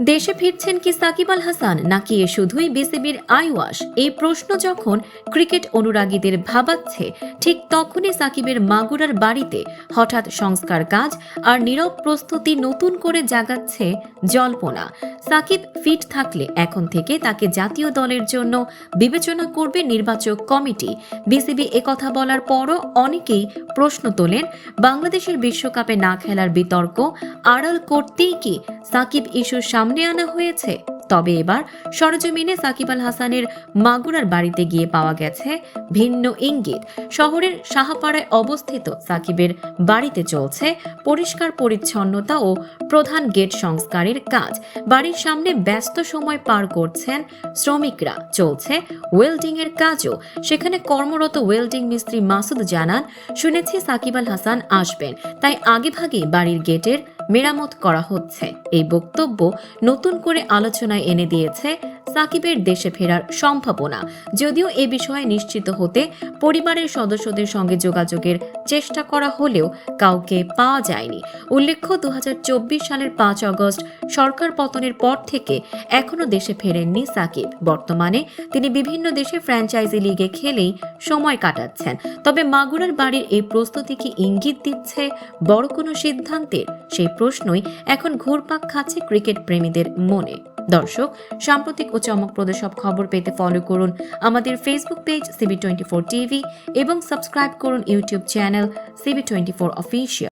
দেশে ফিরছেন কি সাকিব আল হাসান নাকি এ শুধুই বিসিবির আইওয়াশ? এই প্রশ্ন যখন ক্রিকেট অনুরাগীদের ভাবাচ্ছে, ঠিক তখনই সাকিবের মাগুরার বাড়িতে হঠাৎ সংস্কার কাজ আর নীরব প্রস্তুতি নতুন করে জাগাচ্ছে জল্পনা। সাকিব ফিট থাকলে এখন থেকে তাকে জাতীয় দলের জন্য বিবেচনা করবে নির্বাচক কমিটি। বিসিবি একথা বলার পরও অনেকেই প্রশ্ন তোলেন, বাংলাদেশের বিশ্বকাপে না খেলার বিতর্ক আড়াল করতেই কি সাকিব ইস্যুর সামনে আনা হয়েছে? তবে এবার সরজমিনে সাকিব আল হাসানের মাগুরার বাড়িতে গিয়ে পাওয়া গেছে ভিন্ন ইঙ্গিত। শহরের সাহাপাড়ায় অবস্থিত সাকিবের বাড়িতে চলছে পরিষ্কার পরিচ্ছন্নতা ও প্রধান গেট সংস্কারের কাজ। বাড়ির সামনে ব্যস্ত সময় পার করছেন শ্রমিকরা, চলছে ওয়েল্ডিং এর কাজও। সেখানে কর্মরত ওয়েল্ডিং মিস্ত্রি মাসুদ জানান, শুনেছি সাকিব আল হাসান আসবেন, তাই আগেভাগে বাড়ির গেটের মেরামত করা হচ্ছে। এই বক্তব্য নতুন করে আলোচনায় এনে দিয়েছে সাকিবের দেশে ফেরার সম্ভাবনা। যদিও এ বিষয়ে নিশ্চিত হতে পরিবারের সদস্যদের সঙ্গে যোগাযোগের চেষ্টা করা হলেও কাউকে পাওয়া যায়নি। উল্লেখ্য, 2024 সালের 5 আগস্ট সরকার পতনের পর থেকে এখনো দেশে ফেরেননি সাকিব। বর্তমানে তিনি বিভিন্ন দেশে ফ্র্যাঞ্চাইজি লিগে খেলেই সময় কাটাচ্ছেন। তবে মাগুরার বাড়ির এই প্রস্তুতি কি ইঙ্গিত দিচ্ছে বড় কোনো সিদ্ধান্তের? সেই প্রশ্নই এখন ঘুরপাক খাচ্ছে ক্রিকেট প্রেমীদের মনে। দর্শক, সাম্প্রতিক ও চমকপ্রদ সব খবর পেতে ফলো করুন আমাদের ফেসবুক পেজ CB24 টিভি এবং সাবস্ক্রাইব করুন ইউটিউব চ্যানেল CB24 অফিসিয়াল।